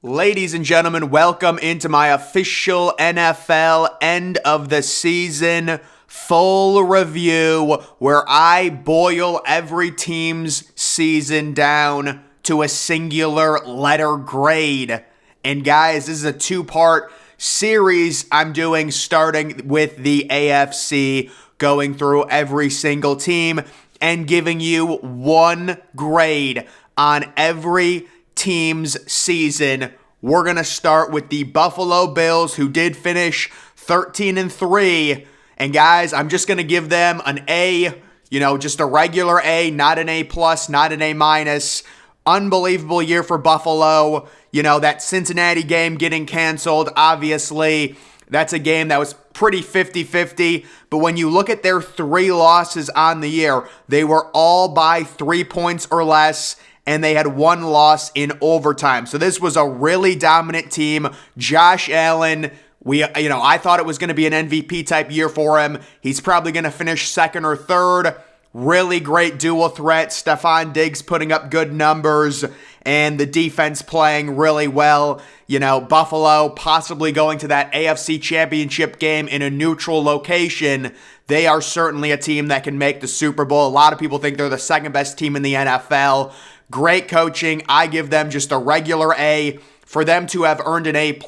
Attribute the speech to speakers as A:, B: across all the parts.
A: Ladies and gentlemen, welcome into my official NFL end of the season full review where I boil every team's season down to a singular letter grade. And guys, this is a two-part series I'm doing starting with the AFC, going through every single team and giving you one grade on every team's season. We're going to start with the Buffalo Bills, who did finish 13-3. And guys, I'm just going to give them an A, just a regular A, not an A+, not an A-. Unbelievable year for Buffalo. That Cincinnati game getting canceled, obviously, that's a game that was pretty 50-50. But when you look at their 3 losses on the year, they were all by 3 points or less, and they had 1 loss in overtime. So this was a really dominant team. Josh Allen, I thought it was going to be an MVP type year for him. He's probably going to finish second or third. Really great dual threat. Stephon Diggs putting up good numbers, and the defense playing really well. Buffalo possibly going to that AFC Championship game in a neutral location. They are certainly a team that can make the Super Bowl. A lot of people think they're the second best team in the NFL. Great coaching. I give them just a regular A. For them to have earned an A+,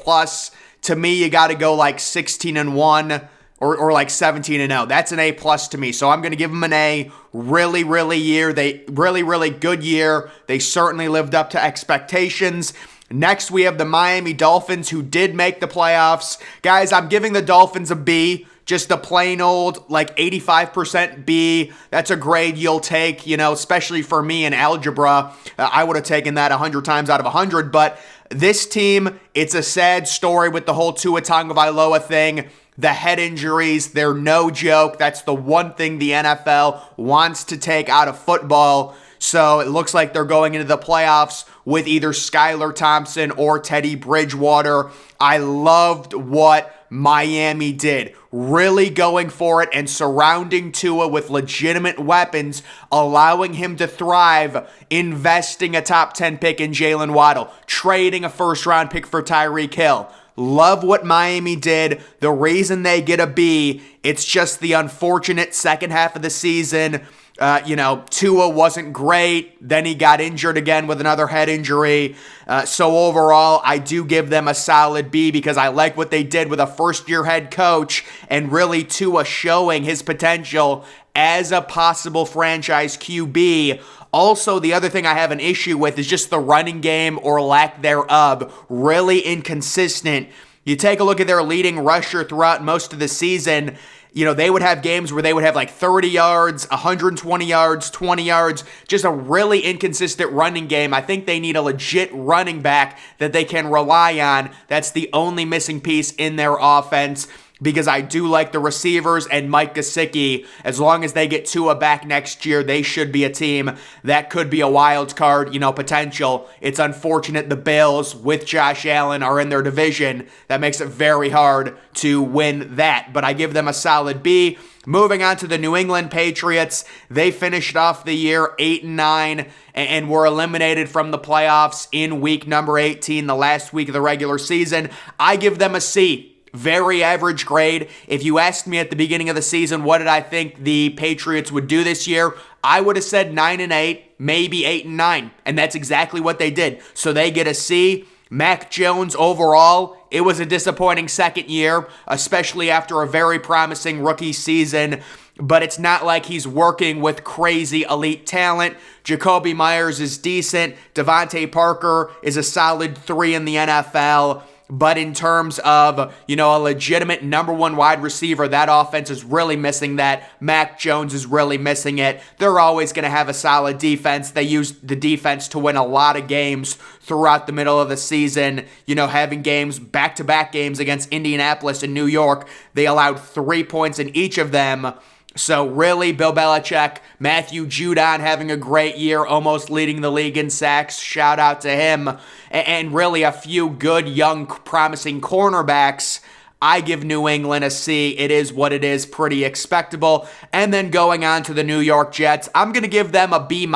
A: to me, you got to go like 16-1 or like 17-0. That's an A+ to me. So I'm going to give them an A. Really good year. They certainly lived up to expectations. Next, we have the Miami Dolphins, who did make the playoffs. Guys, I'm giving the Dolphins a B. Just a plain old, 85% B. That's a grade you'll take, especially for me in algebra. I would have taken that 100 times out of 100. But this team, it's a sad story with the whole Tua Tagovailoa thing. The head injuries, they're no joke. That's the one thing the NFL wants to take out of football. So it looks like they're going into the playoffs with either Skylar Thompson or Teddy Bridgewater. I loved what Miami did. Really going for it and surrounding Tua with legitimate weapons, allowing him to thrive, investing a top 10 pick in Jalen Waddle, trading a first-round pick for Tyreek Hill. Love what Miami did. The reason they get a B, it's just the unfortunate second half of the season. Tua wasn't great. Then he got injured again with another head injury. So overall, I do give them a solid B because I like what they did with a first-year head coach and really Tua showing his potential as a possible franchise QB. Also, the other thing I have an issue with is just the running game or lack thereof. Really inconsistent. You take a look at their leading rusher throughout most of the season. They would have games where they would have 30 yards, 120 yards, 20 yards, just a really inconsistent running game. I think they need a legit running back that they can rely on. That's the only missing piece in their offense, because I do like the receivers and Mike Gesicki. As long as they get Tua back next year, they should be a team that could be a wild card, potential. It's unfortunate the Bills with Josh Allen are in their division. That makes it very hard to win that. But I give them a solid B. Moving on to the New England Patriots, they finished off the year 8-9 and were eliminated from the playoffs in week number 18, the last week of the regular season. I give them a C. Very average grade. If you asked me at the beginning of the season, what did I think the Patriots would do this year? I would have said 9-8, maybe 8-9. And that's exactly what they did. So they get a C. Mac Jones overall, it was a disappointing second year, especially after a very promising rookie season. But it's not like he's working with crazy elite talent. Jacoby Myers is decent. Devontae Parker is a solid 3 in the NFL. But in terms of, a legitimate number 1 wide receiver, that offense is really missing that. Mac Jones is really missing it. They're always going to have a solid defense. They use the defense to win a lot of games throughout the middle of the season. Having games, back-to-back games against Indianapolis and New York. They allowed 3 points in each of them. So really, Bill Belichick, Matthew Judon having a great year, almost leading the league in sacks. Shout out to him. And really a few good, young, promising cornerbacks. I give New England a C. It is what it is, pretty expectable. And then going on to the New York Jets, I'm going to give them a B-.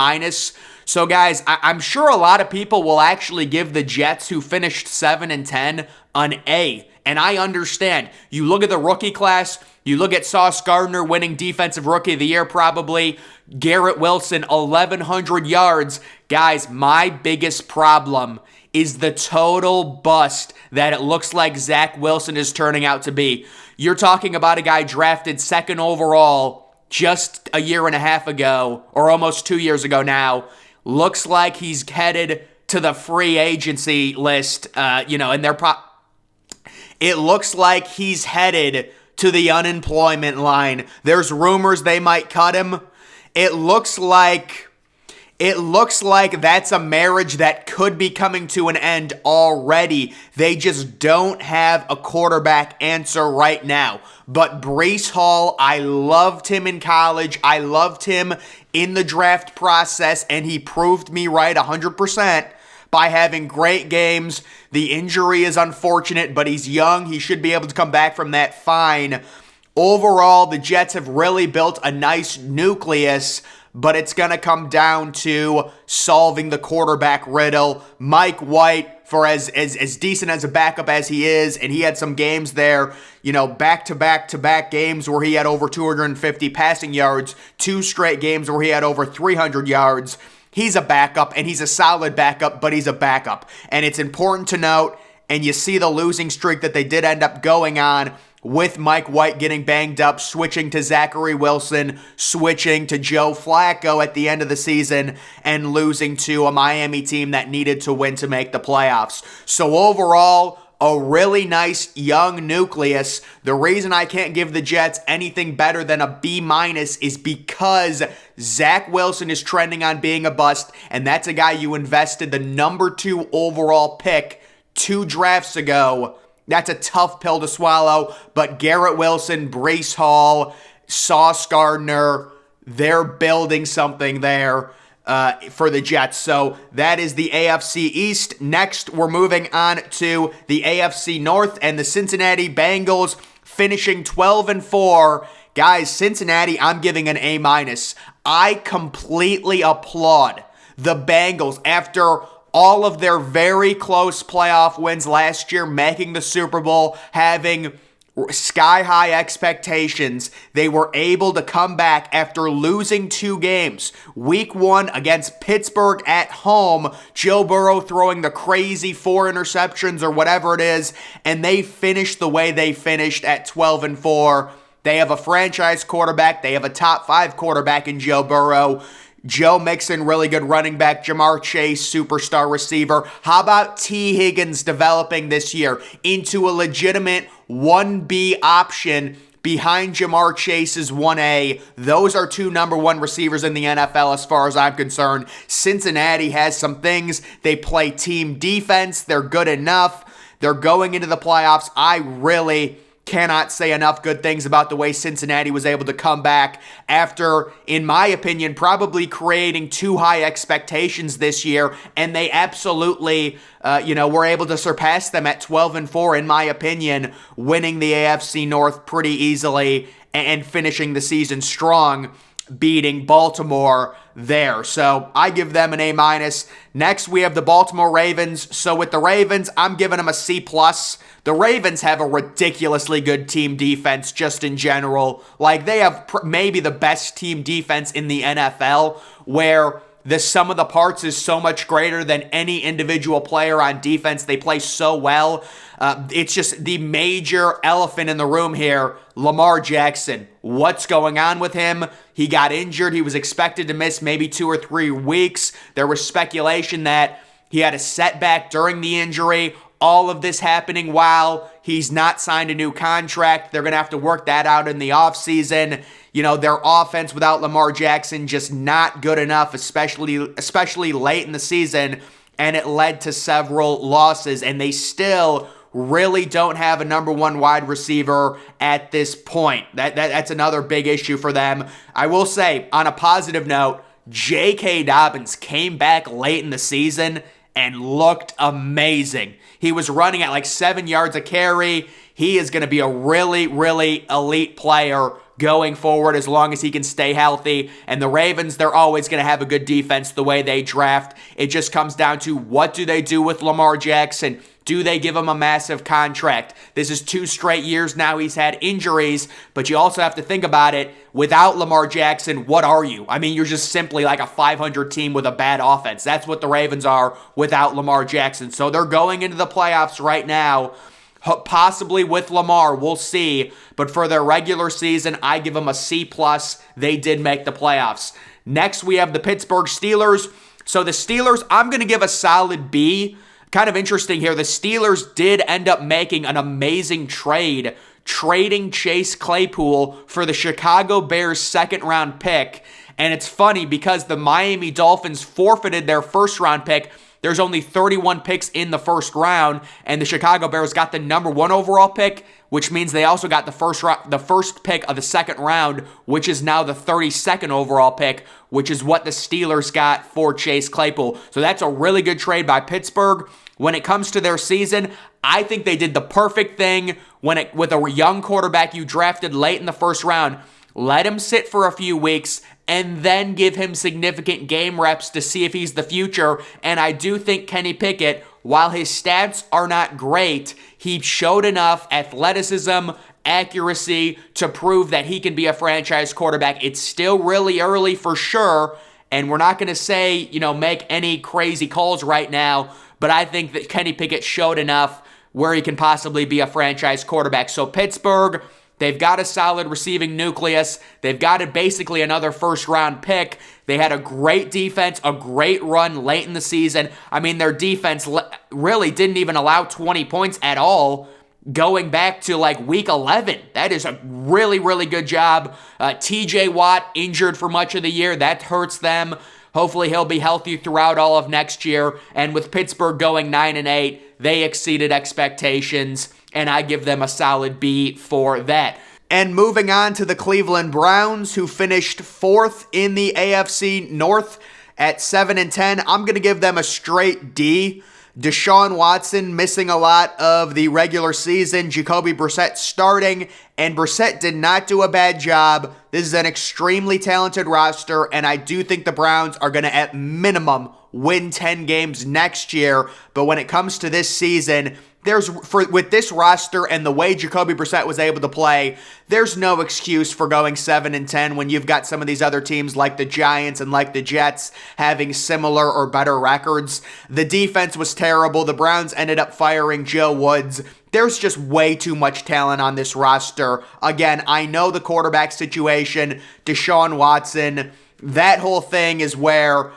A: So guys, I'm sure a lot of people will actually give the Jets, who finished 7-10, an A. And I understand. You look at the rookie class, you look at Sauce Gardner winning Defensive Rookie of the Year probably, Garrett Wilson, 1,100 yards. Guys, my biggest problem is the total bust that it looks like Zach Wilson is turning out to be. You're talking about a guy drafted 2nd overall just a year and a half ago, or almost 2 years ago now. Looks like he's headed to the free agency list, and it looks like he's headed to the unemployment line. There's rumors they might cut him. It looks like that's a marriage that could be coming to an end already. They just don't have a quarterback answer right now. But Breece Hall, I loved him in college. I loved him in the draft process, and he proved me right 100% by having great games. The injury is unfortunate, but he's young. He should be able to come back from that fine. Overall, the Jets have really built a nice nucleus, but it's going to come down to solving the quarterback riddle. Mike White, for as decent as a backup as he is, and he had some games there, back-to-back games where he had over 250 passing yards, 2 straight games where he had over 300 yards. He's a backup, and he's a solid backup, but he's a backup. And it's important to note, and you see the losing streak that they did end up going on with Mike White getting banged up, switching to Zachary Wilson, switching to Joe Flacco at the end of the season, and losing to a Miami team that needed to win to make the playoffs. So overall, a really nice young nucleus. The reason I can't give the Jets anything better than a B- is because Zach Wilson is trending on being a bust, and that's a guy you invested the number 2 overall pick 2 drafts ago. That's a tough pill to swallow, but Garrett Wilson, Breece Hall, Sauce Gardner, they're building something there for the Jets. So that is the AFC East. Next, we're moving on to the AFC North, and the Cincinnati Bengals finishing 12-4. Guys, Cincinnati, I'm giving an A-. I completely applaud the Bengals after all of their very close playoff wins last year, making the Super Bowl, having sky-high expectations. They were able to come back after losing 2 games. Week 1 against Pittsburgh at home, Joe Burrow throwing the crazy 4 interceptions or whatever it is, and they finished the way they finished at 12-4. They have a franchise quarterback. They have a top 5 quarterback in Joe Burrow. Joe Mixon, really good running back. Jamar Chase, superstar receiver. How about T. Higgins developing this year into a legitimate 1B option behind Jamar Chase's 1A? Those are 2 number 1 receivers in the NFL as far as I'm concerned. Cincinnati has some things. They play team defense. They're good enough. They're going into the playoffs. I really cannot say enough good things about the way Cincinnati was able to come back after, in my opinion, probably creating too high expectations this year, and they absolutely, were able to surpass them at 12-4, in my opinion, winning the AFC North pretty easily and finishing the season strong, beating Baltimore there. So I give them an A-. Next, we have the Baltimore Ravens. So with the Ravens, I'm giving them a C+. The Ravens have a ridiculously good team defense just in general. Like, they have maybe the best team defense in the NFL, where the sum of the parts is so much greater than any individual player on defense. They play so well. It's just the major elephant in the room here, Lamar Jackson. What's going on with him? He got injured. He was expected to miss maybe 2 or 3 weeks. There was speculation that he had a setback during the injury. All of this happening while he's not signed a new contract. They're going to have to work that out in the offseason. Their offense without Lamar Jackson just not good enough, especially late in the season, and it led to several losses, and they still really don't have a number 1 wide receiver at this point. That's another big issue for them. I will say, on a positive note, J.K. Dobbins came back late in the season and looked amazing. He was running at like 7 yards a carry. He is going to be a really, really elite player going forward as long as he can stay healthy. And the Ravens, they're always going to have a good defense the way they draft. It just comes down to what do they do with Lamar Jackson? Do they give him a massive contract? This is 2 straight years now he's had injuries, but you also have to think about it. Without Lamar Jackson, what are you? I mean, you're just simply like a 500 team with a bad offense. That's what the Ravens are without Lamar Jackson. So they're going into the playoffs right now, possibly with Lamar. We'll see. But for their regular season, I give them a C+. They did make the playoffs. Next, we have the Pittsburgh Steelers. So the Steelers, I'm going to give a solid B. Kind of interesting here, the Steelers did end up making an amazing trade, trading Chase Claypool for the Chicago Bears' second-round pick. And it's funny because the Miami Dolphins forfeited their first-round pick. There's only 31 picks in the first round, and the Chicago Bears got the number 1 overall pick, which means they also got the first pick of the second round, which is now the 32nd overall pick, which is what the Steelers got for Chase Claypool. So that's a really good trade by Pittsburgh. When it comes to their season, I think they did the perfect thing with a young quarterback you drafted late in the first round. Let him sit for a few weeks and then give him significant game reps to see if he's the future. And I do think Kenny Pickett, while his stats are not great, he showed enough athleticism, accuracy to prove that he can be a franchise quarterback. It's still really early for sure, and we're not going to say, make any crazy calls right now, but I think that Kenny Pickett showed enough where he can possibly be a franchise quarterback. So Pittsburgh, they've got a solid receiving nucleus. They've got basically another first-round pick. They had a great defense, a great run late in the season. I mean, their defense really didn't even allow 20 points at all going back to like week 11. That is a really, really good job. TJ Watt injured for much of the year. That hurts them. Hopefully he'll be healthy throughout all of next year. And with Pittsburgh going 9-8, they exceeded expectations, and I give them a solid B for that. And moving on to the Cleveland Browns, who finished 4th in the AFC North at 7-10. I'm going to give them a straight D. Deshaun Watson missing a lot of the regular season. Jacoby Brissett starting, and Brissett did not do a bad job. This is an extremely talented roster, and I do think the Browns are going to, at minimum, win 10 games next year. But when it comes to this season, with this roster and the way Jacoby Brissett was able to play, there's no excuse for going 7-10 when you've got some of these other teams like the Giants and like the Jets having similar or better records. The defense was terrible. The Browns ended up firing Joe Woods. There's just way too much talent on this roster. Again, I know the quarterback situation, Deshaun Watson, that whole thing is where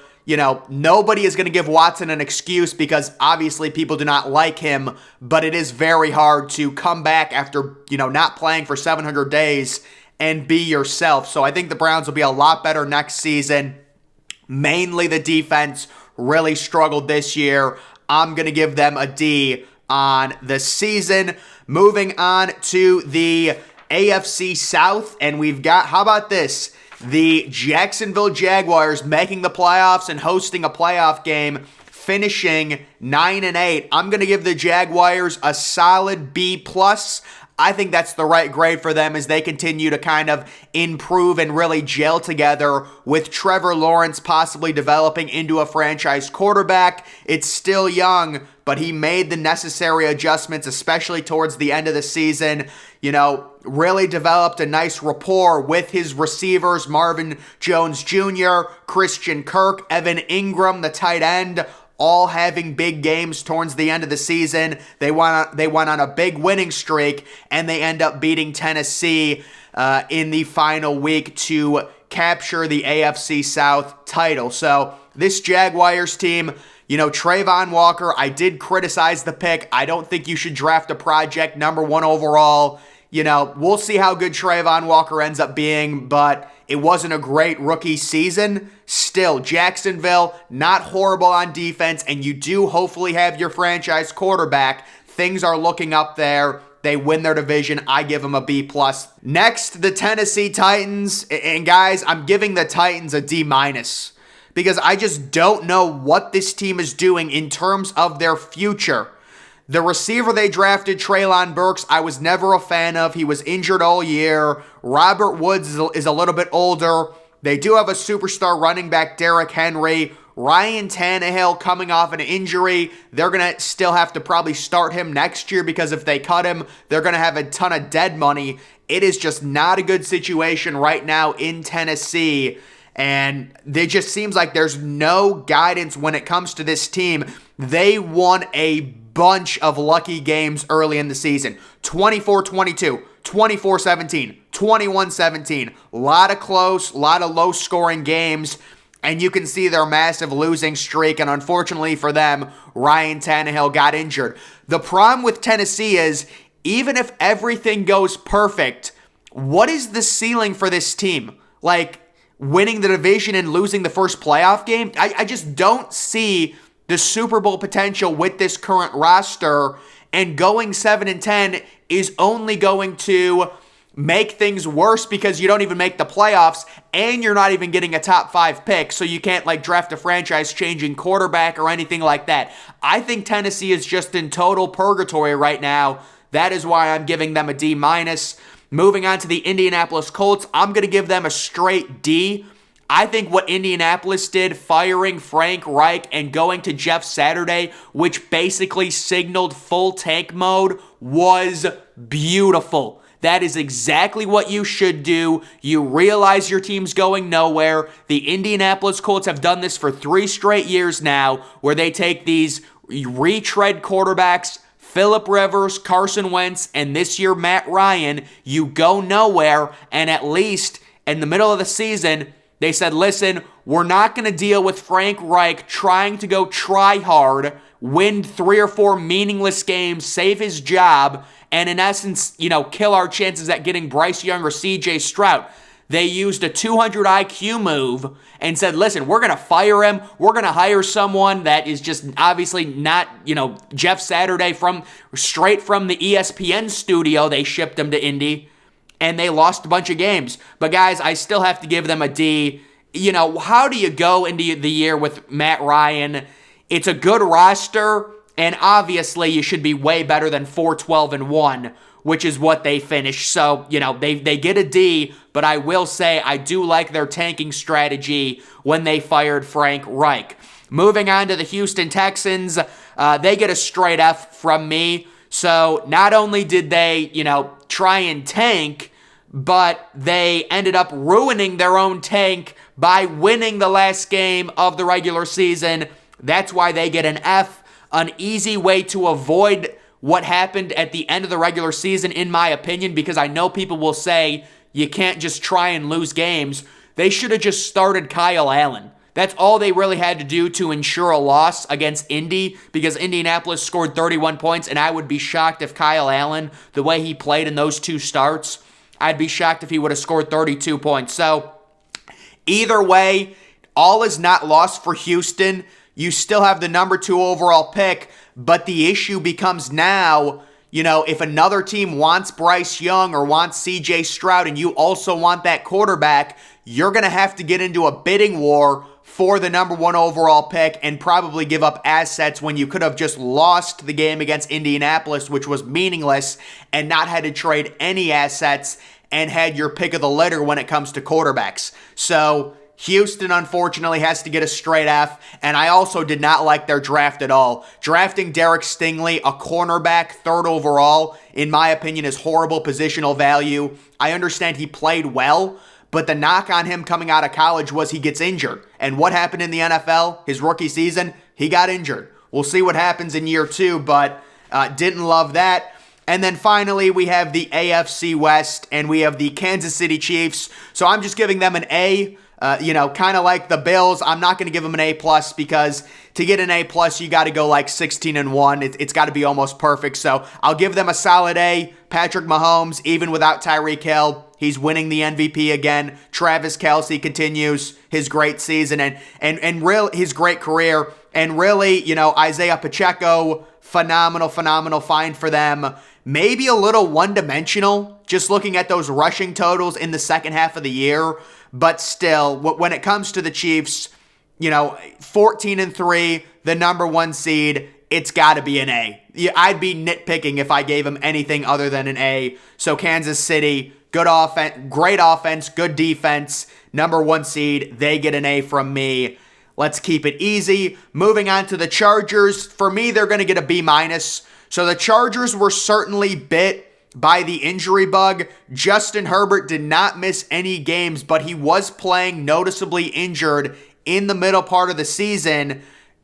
A: nobody is going to give Watson an excuse because obviously people do not like him, but it is very hard to come back after, not playing for 700 days and be yourself. So I think the Browns will be a lot better next season. Mainly the defense really struggled this year. I'm going to give them a D on the season. Moving on to the AFC South, and we've got, how about this? The Jacksonville Jaguars making the playoffs and hosting a playoff game, finishing 9-8. I'm going to give the Jaguars a solid B+. I think that's the right grade for them as they continue to kind of improve and really gel together with Trevor Lawrence possibly developing into a franchise quarterback. It's still young, but he made the necessary adjustments, especially towards the end of the season. Really developed a nice rapport with his receivers, Marvin Jones Jr., Christian Kirk, Evan Ingram, the tight end, all having big games towards the end of the season. They went on a big winning streak, and they end up beating Tennessee in the final week to capture the AFC South title. So this Jaguars team, Trayvon Walker, I did criticize the pick. I don't think you should draft a project number 1 overall. We'll see how good Trayvon Walker ends up being, but it wasn't a great rookie season. Still, Jacksonville, not horrible on defense, and you do hopefully have your franchise quarterback. Things are looking up there. They win their division. I give them a B+. Next, the Tennessee Titans. And guys, I'm giving the Titans a D- because I just don't know what this team is doing in terms of their future. The receiver they drafted, Treylon Burks, I was never a fan of. He was injured all year. Robert Woods is a little bit older. They do have a superstar running back, Derrick Henry. Ryan Tannehill coming off an injury. They're going to still have to probably start him next year because if they cut him, they're going to have a ton of dead money. It is just not a good situation right now in Tennessee. And it just seems like there's no guidance when it comes to this team. They won a bunch of lucky games early in the season. 24-22, 24-17, 21-17. A lot of close, a lot of low-scoring games. And you can see their massive losing streak. And unfortunately for them, Ryan Tannehill got injured. The problem with Tennessee is, even if everything goes perfect, what is the ceiling for this team? Like, winning the division and losing the first playoff game? I just don't see the Super Bowl potential with this current roster, and going 7-10 is only going to make things worse because you don't even make the playoffs and you're not even getting a top 5 pick, so you can't like draft a franchise-changing quarterback or anything like that. I think Tennessee is just in total purgatory right now. That is why I'm giving them a D-. Moving on to the Indianapolis Colts, I'm going to give them a straight D. I think what Indianapolis did, firing Frank Reich and going to Jeff Saturday, which basically signaled full tank mode, was beautiful. That is exactly what you should do. You realize your team's going nowhere. The Indianapolis Colts have done this for 3 straight years now, where they take these retread quarterbacks, Phillip Rivers, Carson Wentz, and this year Matt Ryan. You go nowhere, and at least in the middle of the season, they said, listen, we're not going to deal with Frank Reich trying to go try hard, win 3 or 4 meaningless games, save his job, and in essence, kill our chances at getting Bryce Young or CJ Stroud. They used a 200 IQ move and said, listen, we're going to fire him. We're going to hire someone that is just obviously not, Jeff Saturday straight from the ESPN studio. They shipped him to Indy, and they lost a bunch of games. But guys, I still have to give them a D. How do you go into the year with Matt Ryan? It's a good roster, and obviously you should be way better than 4-12-1, which is what they finished. So, they get a D, but I will say I do like their tanking strategy when they fired Frank Reich. Moving on to the Houston Texans, they get a straight F from me. So not only did they, try and tank, but they ended up ruining their own tank by winning the last game of the regular season. That's why they get an F, an easy way to avoid what happened at the end of the regular season, in my opinion, because I know people will say you can't just try and lose games. They should have just started Kyle Allen. That's all they really had to do to ensure a loss against Indy, because Indianapolis scored 31 points, and I would be shocked if Kyle Allen, the way he played in those 2 starts, I'd be shocked if he would have scored 32 points. So, either way, all is not lost for Houston. You still have the number 2 overall pick, but the issue becomes now, if another team wants Bryce Young or wants CJ Stroud and you also want that quarterback, you're going to have to get into a bidding war for the number 1 overall pick and probably give up assets when you could have just lost the game against Indianapolis, which was meaningless, and not had to trade any assets and had your pick of the litter when it comes to quarterbacks. So Houston, unfortunately, has to get a straight F, and I also did not like their draft at all. Drafting Derek Stingley, a cornerback, 3rd overall, in my opinion, is horrible positional value. I understand he played well, but the knock on him coming out of college was he gets injured. And what happened in the NFL, his rookie season? He got injured. We'll see what happens in year 2, but didn't love that. And then finally, we have the AFC West, and we have the Kansas City Chiefs. So I'm just giving them an A. Kind of like the Bills. I'm not going to give them an A+, because to get an A+, you got to go like 16-1. It's got to be almost perfect. So I'll give them a solid A. Patrick Mahomes, even without Tyreek Hill, he's winning the MVP again. Travis Kelce continues his great season and real his great career. And really, Isaiah Pacheco, phenomenal find for them. Maybe a little one-dimensional, just looking at those rushing totals in the second half of the year. But still, when it comes to the Chiefs, 14-3, the number 1 seed, it's got to be an A. I'd be nitpicking if I gave him anything other than an A. So Kansas City, good offense, great offense, good defense, number 1 seed. They get an A from me. Let's keep it easy. Moving on to the Chargers. For me, they're going to get a B-. So the Chargers were certainly bit by the injury bug. Justin Herbert did not miss any games, but he was playing noticeably injured in the middle part of the season.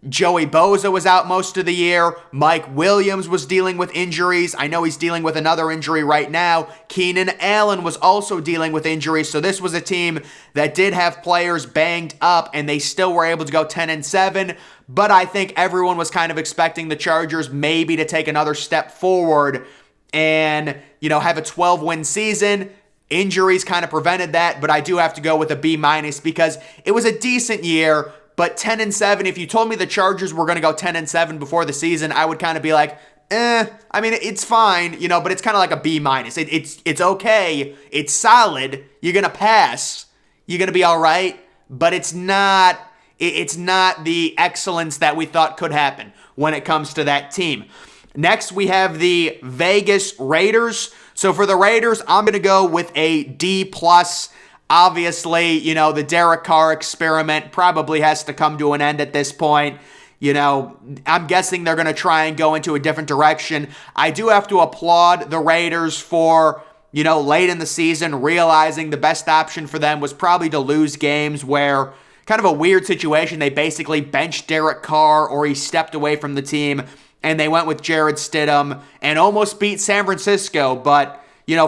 A: Joey Bosa was out most of the year. Mike Williams was dealing with injuries. I know he's dealing with another injury right now. Keenan Allen was also dealing with injuries. So this was a team that did have players banged up, and they still were able to go 10-7. But I think everyone was kind of expecting the Chargers maybe to take another step forward and, have a 12-win season. Injuries kind of prevented that, but I do have to go with a B- because it was a decent year. But 10-7, if you told me the Chargers were going to go 10-7 before the season, I would kind of be like, I mean, it's fine, but it's kind of like a B-. It's okay. It's solid. You're going to pass. You're going to be all right. But it's not the excellence that we thought could happen when it comes to that team. Next, we have the Vegas Raiders. So for the Raiders, I'm going to go with a D+. Obviously, the Derek Carr experiment probably has to come to an end at this point. I'm guessing they're going to try and go into a different direction. I do have to applaud the Raiders for, late in the season, realizing the best option for them was probably to lose games where, kind of a weird situation, they basically benched Derek Carr or he stepped away from the team, and they went with Jared Stidham and almost beat San Francisco. But,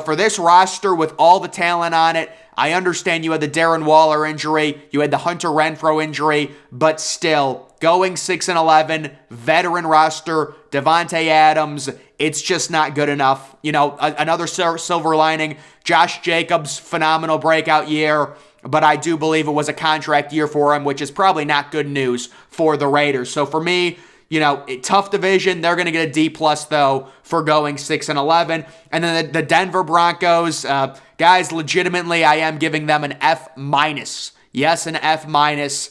A: for this roster with all the talent on it, I understand you had the Darren Waller injury, you had the Hunter Renfrow injury, but still, going 6-11, veteran roster, Devontae Adams, it's just not good enough. Another silver lining, Josh Jacobs, phenomenal breakout year, but I do believe it was a contract year for him, which is probably not good news for the Raiders. So for me, tough division. They're going to get a D+ though for going 6-11. And then the Denver Broncos, guys, legitimately, I am giving them an F-. Yes, an F-.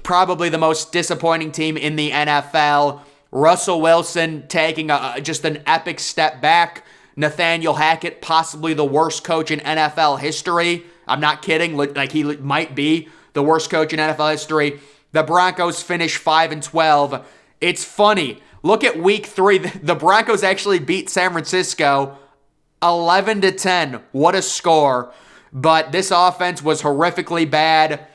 A: Probably the most disappointing team in the NFL. Russell Wilson taking just an epic step back. Nathaniel Hackett, possibly the worst coach in NFL history. I'm not kidding. Like, he might be the worst coach in NFL history. The Broncos finish 5-12. It's funny. Look at week 3. The Broncos actually beat San Francisco 11-10. What a score. But this offense was horrifically bad.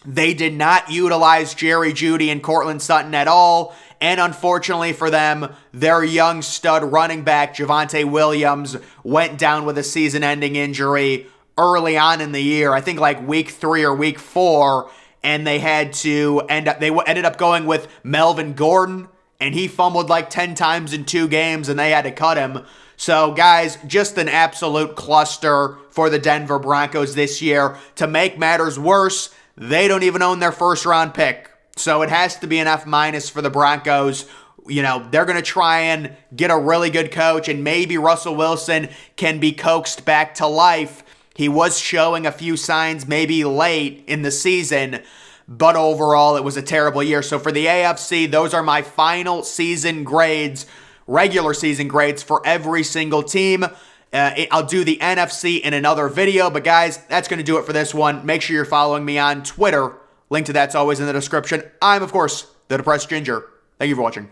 A: They did not utilize Jerry Jeudy and Cortland Sutton at all. And unfortunately for them, their young stud running back, Javonte Williams, went down with a season-ending injury early on in the year. I think like week 3 or week 4. And they had to ended up going with Melvin Gordon, and he fumbled like 10 times in 2 games, and they had to cut him. So, guys, just an absolute cluster for the Denver Broncos this year. To make matters worse, they don't even own their first-round pick. So it has to be an F- for the Broncos. They're going to try and get a really good coach, and maybe Russell Wilson can be coaxed back to life. He was showing a few signs maybe late in the season, but overall it was a terrible year. So for the AFC, those are my final season grades, regular season grades for every single team. I'll do the NFC in another video, but guys, that's going to do it for this one. Make sure you're following me on Twitter. Link to that's always in the description. I'm, of course, the Depressed Ginger. Thank you for watching.